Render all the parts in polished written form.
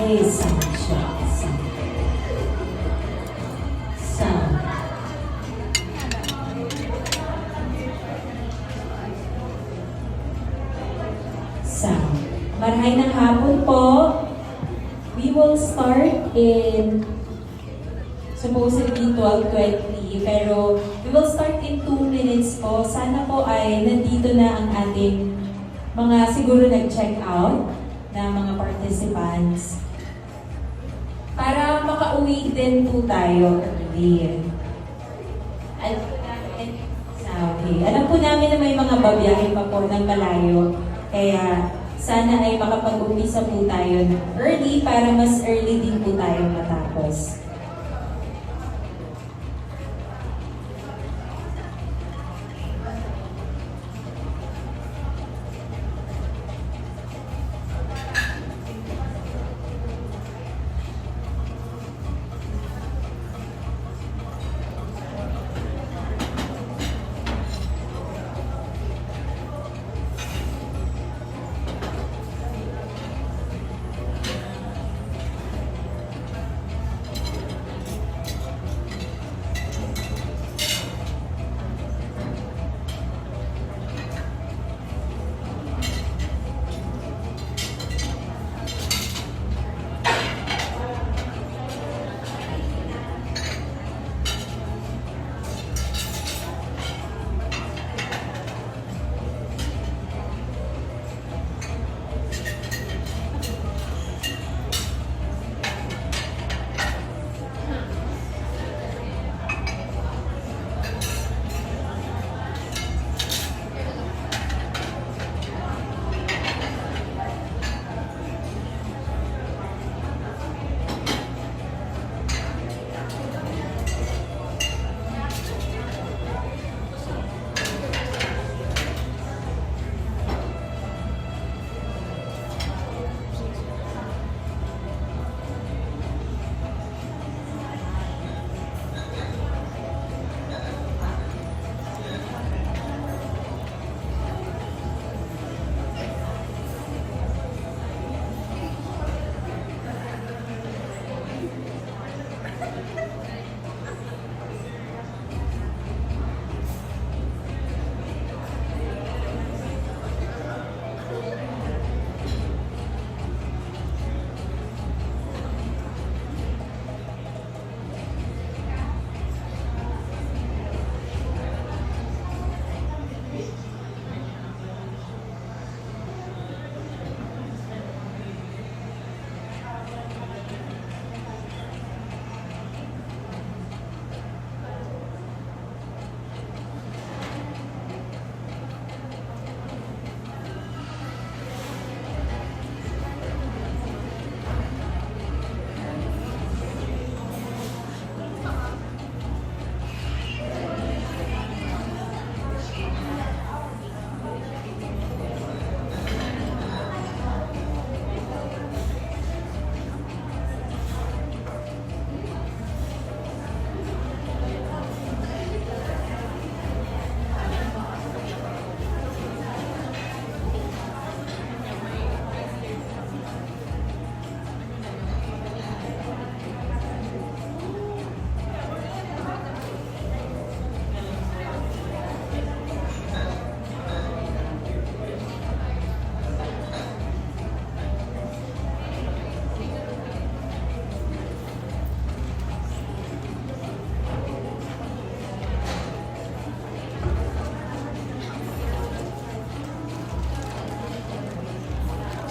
Okay, sound siya. Sound. Sound. Sound. Marahay ng hapon po. We will start in supposedly 12:20, pero we will start in 2 minutes po. Sana po ay nandito na ang ating mga siguro nag-check out na mga participants. Para makauwi din po tayo early. Alam po namin, okay. Alam po namin na may mga babiyahe pa po ng malayo. Kaya sana ay makapag-umpisa po tayo early para mas early din po tayo matapos.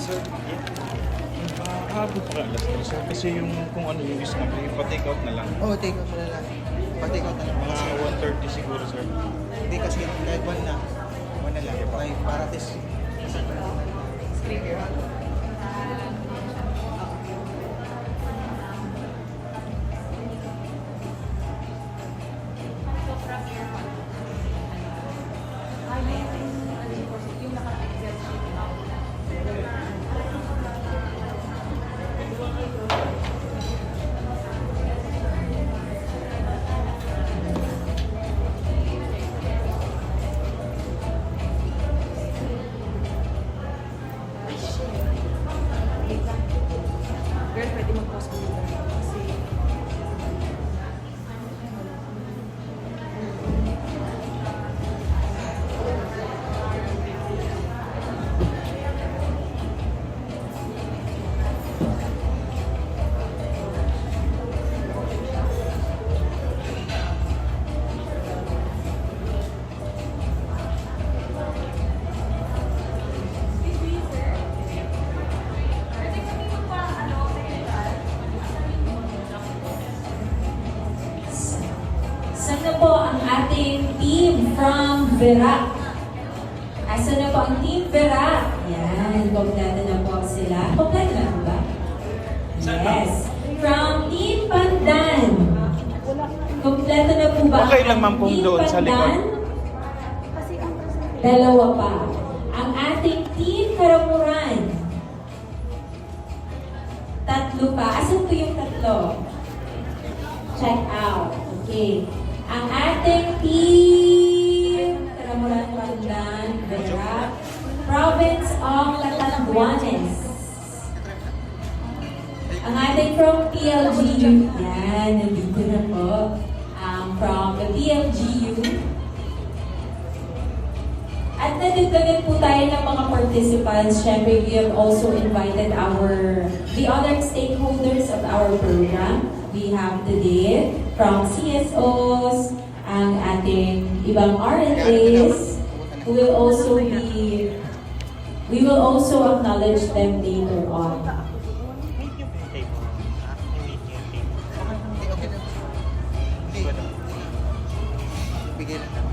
Sir, habang pa alas 3, sir, kasi yung kung ano yung is namin, yung pa-take out na lang. Oo, take out na lang. Pa-take out na lang. Mga 1:30 siguro, sir. Hindi kasi kahit one na. One na lang. Okay, para test. tapos kasi Saan na po ang ating team from Verac? Asa na po ang team Verac? Yan, kompleto na po sila. Kompleto na po ba? Yes. From Team Pandan. Kompleto na po ba? Okay lang, ang ma'am, kung Team doon sa likod. Pandan? kasi ang percentage Dalawa pa. Ang ating Team Karamuran. Tatlo pa. Asan po yung tatlo? Check out. Okay. Ang ating Team Karamuran Pandan, Verac, Province of Catanduanes. Ang ating from PLGU. Yan, nandito na po. From the PLGU. At nadagdagan po tayo ng mga participants. Siyempre, we have also invited the other stakeholders of our program. We have today from CSOs, ang ating ibang RNAs, who will also be, we will also acknowledge them later on. Bigay lang naman.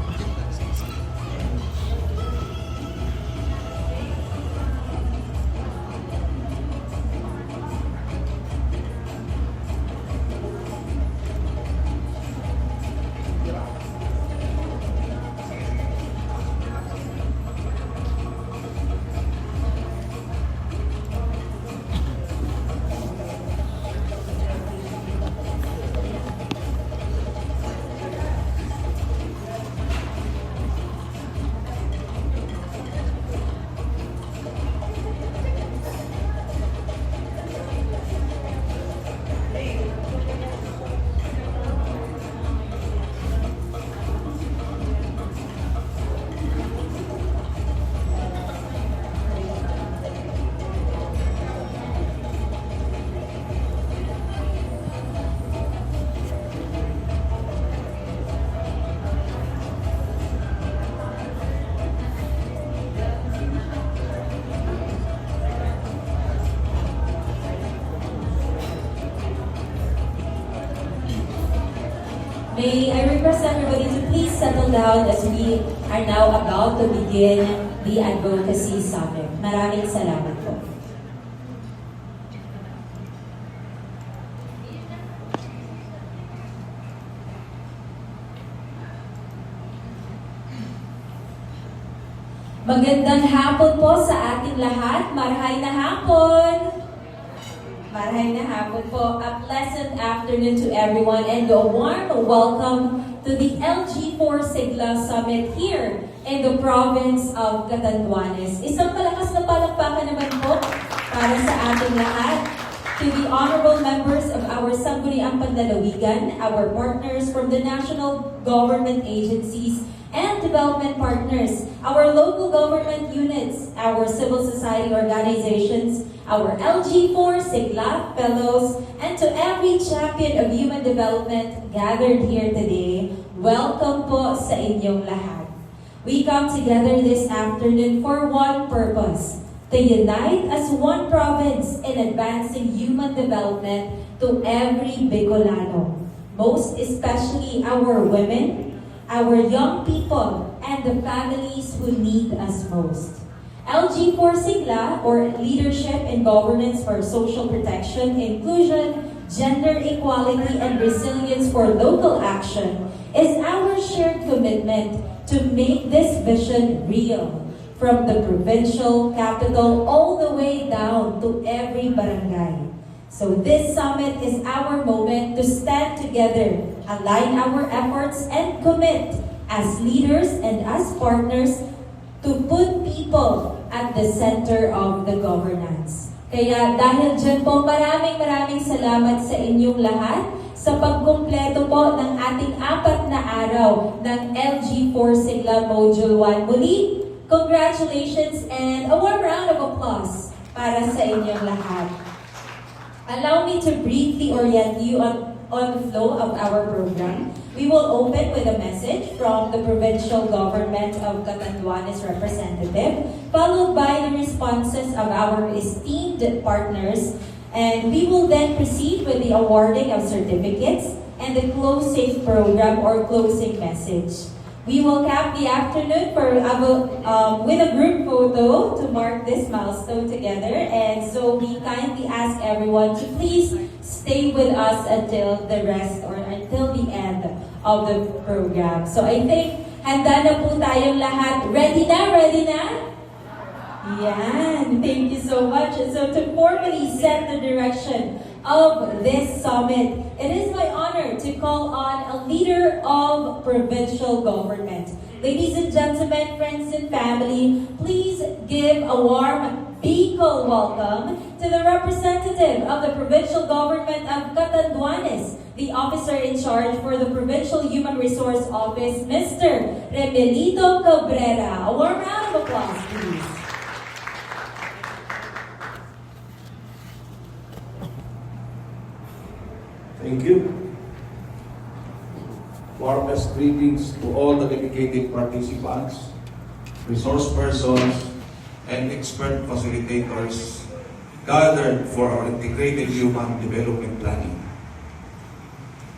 May I request everybody to please settle down as we are now about to begin the Advocacy Summit. Maraming salamat po. Magandang hapon po sa ating lahat. Marahay na hapon! Marahay na hapon po. A pleasant afternoon to everyone and a warm welcome to the LG4 Sigla Summit here in the province of Catanduanes. Isang malakas na palakpakan naman po para sa ating lahat. To the honorable members of our Sangguniang Panlalawigan, our partners from the national government agencies and development partners, our local government units, our civil society organizations, our LG4 Sigla fellows, and to every champion of human development gathered here today, welcome po sa inyong lahat. We come together this afternoon for one purpose, to unite as one province in advancing human development to every Bicolano, most especially our women, our young people, and the families who need us most. LG4 Sigla, or Leadership and Governance for Social Protection, Inclusion, Gender Equality, and Resilience for Local Action, is our shared commitment to make this vision real, from the provincial capital all the way down to every barangay. So this summit is our moment to stand together, align our efforts, and commit as leaders and as partners to put people at the center of the governance. Kaya dahil dyan po, maraming salamat sa inyong lahat sa pagkumpleto po ng ating 4 na araw ng LG4 Sigla Module 1. Muli, congratulations and a warm round of applause para sa inyong lahat. Allow me to briefly orient you on the flow of our program. We will open with a message from the provincial government of Catanduanes representative, followed by the responses of our esteemed partners, and we will then proceed with the awarding of certificates and the closing program or closing message. We will cap the afternoon with a group photo to mark this milestone together, and so we kindly ask everyone to please stay with us until the end of the program. So I think handa na po tayong lahat. Ready na? Yan. Thank you so much. And so to formally set the direction of this summit, it is my honor to call on a leader of provincial government. Ladies and gentlemen, friends and family, please give a warm Bicol welcome to the representative of the provincial government of Catanduanes, the officer in charge for the Provincial Human Resource Office, Mr. Remelito Cabrera. A warm round of applause, please. Thank you. Warmest greetings to all the dedicated participants, resource persons, and expert facilitators gathered for our integrated human development planning.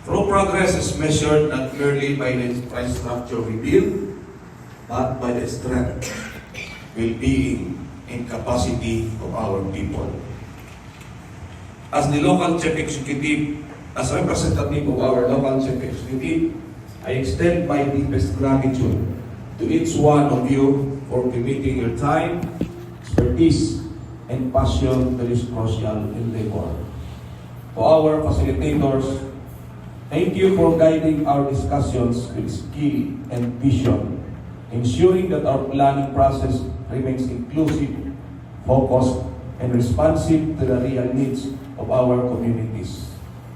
True progress is measured not merely by the infrastructure we build, but by the strength, well-being, and capacity of our people. As the local chief executive, as representative of our local chief executive, I extend my deepest gratitude to each one of you for committing your time, expertise, and passion to this crucial endeavor. To our facilitators, thank you for guiding our discussions with skill and vision, ensuring that our planning process remains inclusive, focused, and responsive to the real needs of our communities.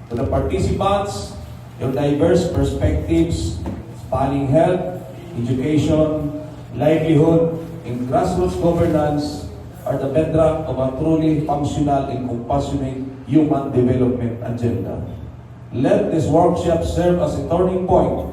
To the participants, your diverse perspectives spanning health, education, livelihood, and grassroots governance are the bedrock of a truly functional and compassionate human development agenda. Let this workshop serve as a turning point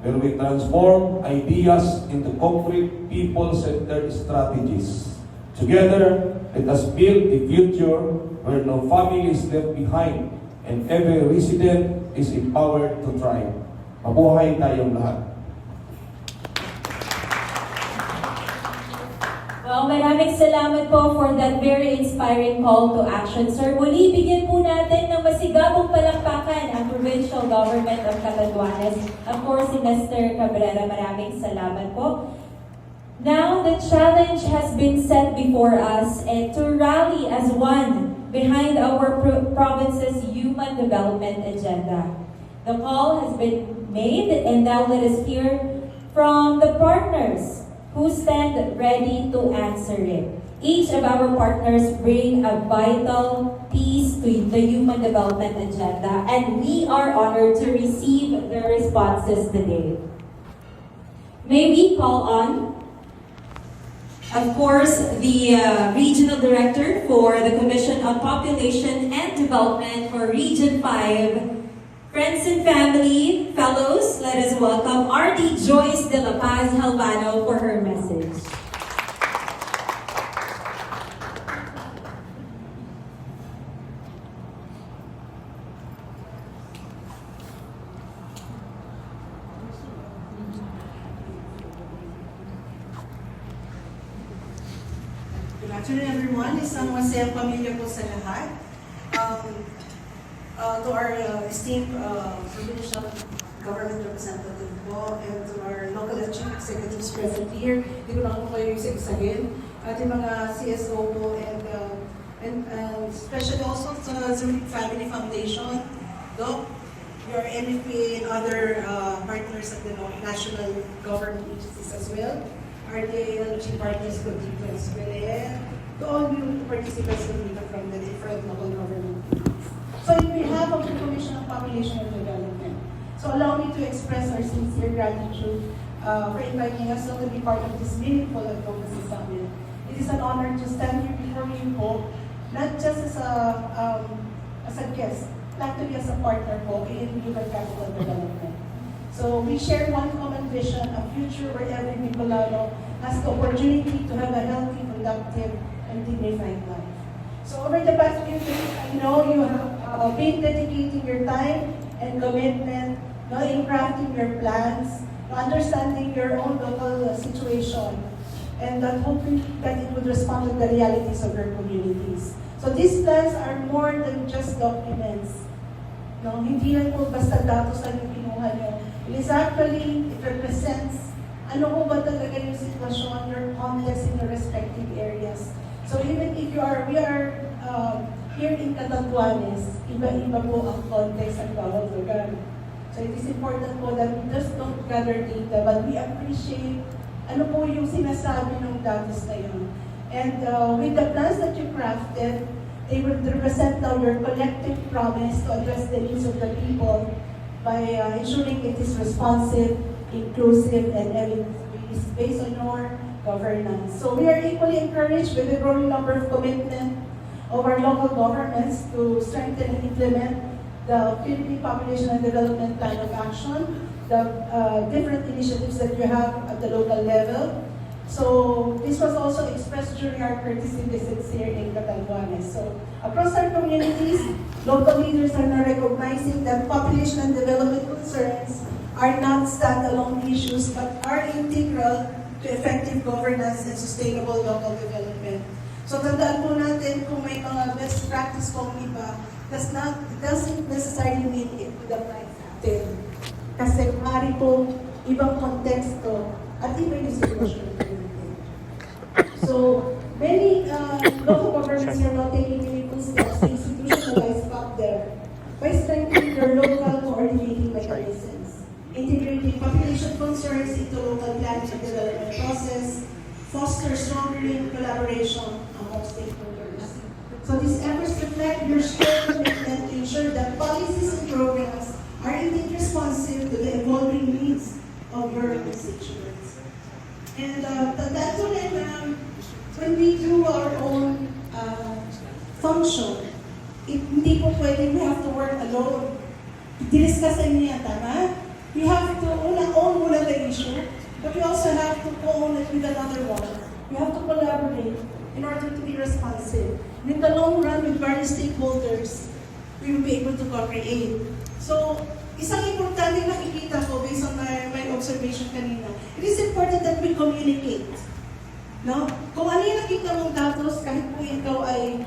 where we transform ideas into concrete people-centered strategies. Together, let us build a future where no family is left behind and every resident is empowered to thrive. Mabuhay tayong lahat. Well, maraming salamat po for that very inspiring call to action, sir. Muli, bigyan po natin ng masigabong palakpakan ang provincial government of Catanduanes. Of course, si Mr. Cabrera, maraming salamat po. Now, the challenge has been set before us and to rally as one behind our province's human development agenda. The call has been made, and now let us hear from the partners who stand ready to answer it. Each of our partners bring a vital piece to the human development agenda, and we are honored to receive their responses today. May we call on, of course, the Regional Director for the Commission on Population and Development for Region 5, Friends and Family Fellows, let us welcome RD Joyce de la Paz Halvano for her message. Good afternoon, everyone. Isang masayang pamilya po sa lahat. To our esteemed provincial government representative po, and to our local chief executives present here, hindi ko na po kayo isa-isahin, at yung mga CSO po, and especially also to the Zurich Family Foundation, Doc, your NFPA and other partners of the national government agencies as well, RDA, LG Partners, Godito, to all new participants from the different local government units. So in behalf of the Commission on Population and Development, so allow me to express our sincere gratitude for inviting us to be part of this meaningful advocacy summit. It is an honor to stand here before you po, not just as a guest, actually as a partner po in human capital development. So we share one common vision, a future where every Bicolano has the opportunity to have a healthy, productive, and dignified life. So over the past few days, I know you have been dedicating your time and commitment in crafting your plans, understanding your own local situation, and that hopefully that it would respond to the realities of your communities. So these plans are more than just documents. No, hindi yan po basta datos lang yung kinuha nyo. It is actually, it represents ano po ba talaga yung sitwasyon, your context in your respective areas. So even if we are here in Catanduanes, iba-iba po ang context ng bawat lugar. So it is important po that we just don't gather data, but we appreciate ano po yung sinasabi ng datos na yun. And with the plans that you crafted, they will represent now your collective promise to address the needs of the people by ensuring it is responsive, inclusive, and evidence-based based on your governance. So we are equally encouraged with the growing number of commitment of our local governments to strengthen and implement the Philippine Population and Development Plan of Action, the different initiatives that you have at the local level. So this was also expressed during our courtesy visits here in Catanduanes. So across our communities, local leaders are now recognizing that population and development concerns are not standalone issues but are integral to effective governance and sustainable local development. So tandaan po natin kung may mga best practice pong iba, it doesn't necessarily mean it would apply sa atin. Kasi maaari po ibang konteksto at iba yung sitwasyon natin. So many local governments are now taking meaningful steps to institutionalize FAPDER by strengthening their local coordinating mechanisms, integrating population concerns into local planning and development process, foster stronger collaboration among stakeholders. So these efforts reflect your shared commitment to ensure that policies and programs are indeed responsive to the evolving needs of your constituents. And tandaan ko rin when we do our own function, hindi po pwede we have to work alone. Diniscusan niya, tama? We have to own muna the issue, but we also have to own it with another one. We have to collaborate in order to be responsive. And in the long run, with various stakeholders, we will be able to co-create. So, isang importante nakikita ko based on my observation kanina, it is important that we communicate. No? Kung ano yung nakita mong datos, kahit po ikaw ay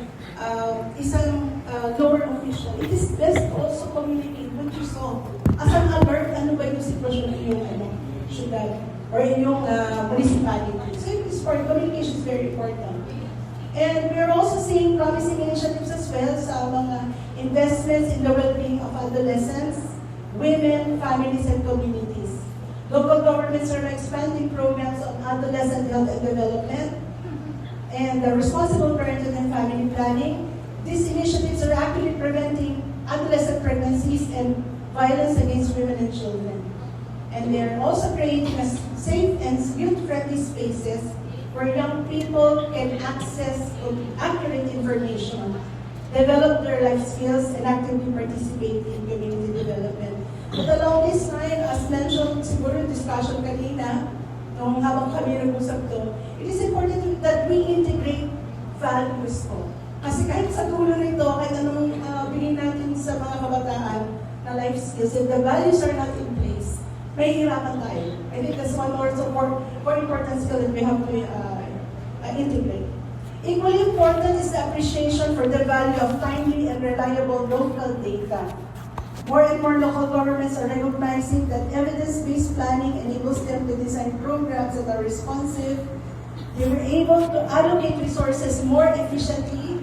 isang lower official, it is best to also communicate what you saw. As an alert, ano ba yung sitwasyon ng iyong syudad or iyong municipality. So it is for communication is very important. And we are also seeing promising initiatives as well sa mga investments in the well-being of adolescents, women, families, and communities. Local governments are expanding programs on adolescent health and development and responsible parenting and family planning. These initiatives are actually preventing adolescent pregnancies and violence against women and children. And they are also creating a safe and youth-friendly spaces where young people can access accurate information, develop their life skills, and actively participate in community development. But along this line, as mentioned siguro yung discussion kanina, nung habang kami nag-usap to, it is important that we integrate values po. Kasi kahit sa dulo nito, kahit anong bigyan natin sa mga kabataan na life skills, if the values are not in place, may hirapan tayo. I think that's one more important skill that we have to integrate. Equally important is the appreciation for the value of timely and reliable local data. More and more local governments are recognizing that evidence-based planning enables them to design programs that are responsive. They were able to allocate resources more efficiently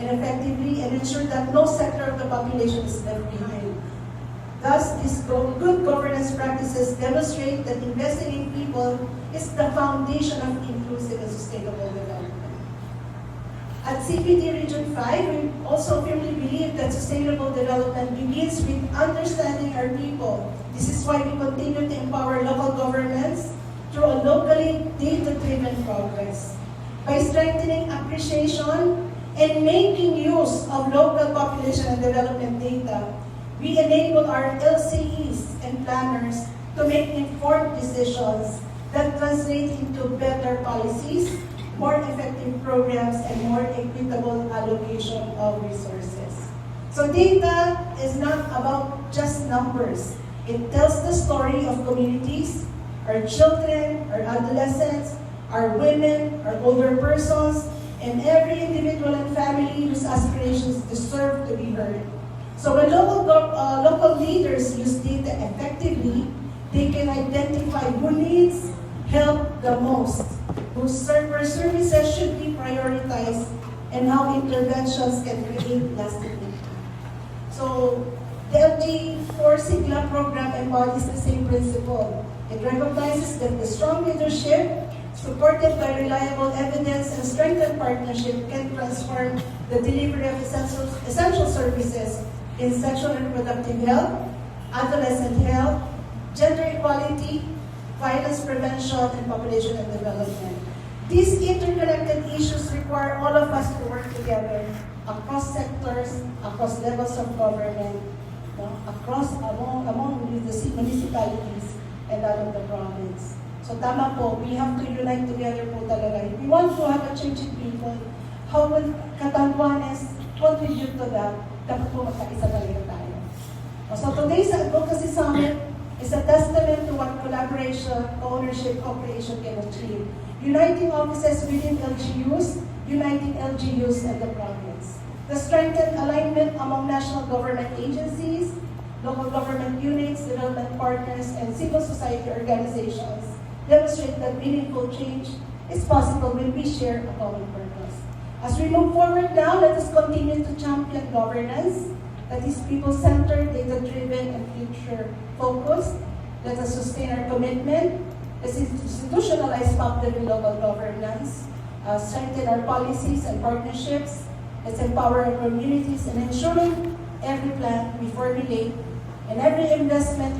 and effectively and ensure that no sector of the population is left behind. Thus, these good governance practices demonstrate that investing in people is the foundation of inclusive and sustainable development. At CPD Region 5, we also firmly believe that sustainable development begins with understanding our people. This is why we continue to empower local governments through a locally data-driven progress. By strengthening appreciation and making use of local population and development data, we enable our LCEs and planners to make informed decisions that translate into better policies, more effective programs, and more equitable allocation of resources. So data is not about just numbers. It tells the story of communities, our children, our adolescents, our women, our older persons, and every individual and family whose aspirations deserve to be heard. So when local leaders use data effectively, they can identify who needs help the most, whose services should be prioritized, and how interventions can create lasting impact. So the LG4 SIGLA program embodies the same principle. It recognizes that the strong leadership, supported by reliable evidence and strengthened partnership, can transform the delivery of essential services in sexual and reproductive health, adolescent health, gender equality, violence prevention, and population and development. These interconnected issues require all of us to work together across sectors, across levels of government, among the municipalities and that of the province. So tama po, we have to unite together po talaga. If we want to have a change in people, how will Catanduanes contribute to that? Dapat po magkaisa talaga tayo. So today's Advocacy Summit is a testament to what collaboration, ownership, cooperation can achieve. Uniting offices within LGUs, uniting LGUs and the province. The strengthened alignment among national government agencies, local government units, development partners, and civil society organizations demonstrate that meaningful change is possible when we share a common purpose. As we move forward now, let us continue to champion governance that is people-centered, data-driven, and future-focused. Let us sustain our commitment. Let's institutionalize public and local governance, strengthen our policies and partnerships. Let's empower our communities and ensuring every plan we formulate and every investment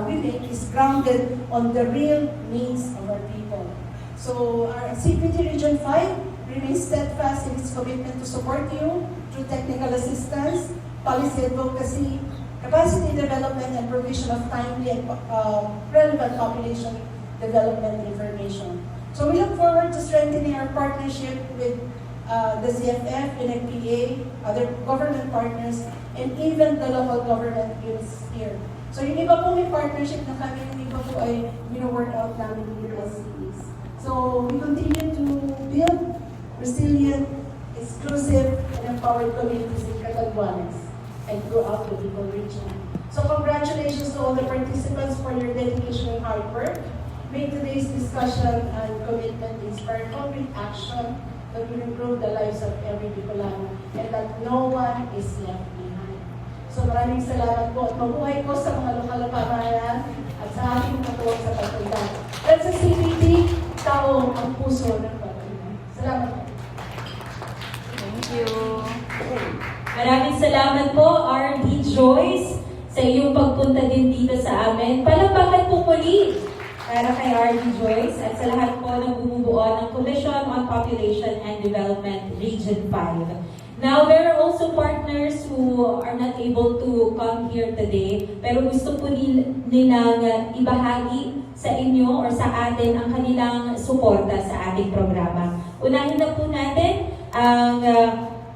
we make is grounded on the real needs of our people. So our CPT Region 5 remains steadfast in its commitment to support you through technical assistance, policy advocacy, capacity development, and provision of timely and relevant population development information. So we look forward to strengthening our partnership with the CFF, NFPA, other government partners, and even the local government units here. So yung iba po may partnership na kami, yung iba po ay work out namin with LCEs. So we continue to build resilient, exclusive, and empowered communities in Catanduanes and throughout the Bicol region. So congratulations to all the participants for your dedication and hard work. May today's discussion and commitment inspire concrete action that will improve the lives of every Bicolano and that no one is left behind. So maraming salamat po at mabuhay po sa mga lokal na pamahalaan at sa ating katuwang sa pagpuntan. At sa CPT, tao ang puso ng pagpuntan. Salamat po. Thank you. Maraming salamat po, R.D. Joyce, sa iyong pagpunta din dito sa amin. Palakpakan po muli para kay R.D. Joyce at sa lahat po ng bumubuo ng Commission on Population and Development Region 5. Now, there are also partners who are not able to come here today, pero gusto po nilang ibahagi sa inyo or sa atin ang kanilang suporta sa ating programa. Unahin na po natin ang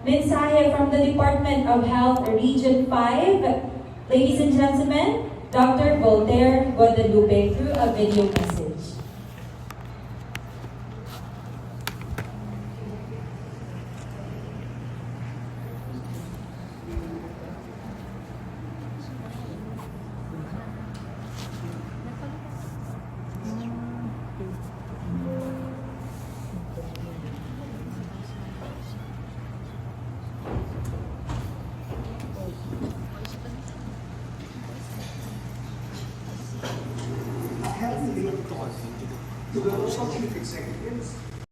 mensahe from the Department of Health Region 5. Ladies and gentlemen, Dr. Voltaire Guadalupe through a video message. To the local executives,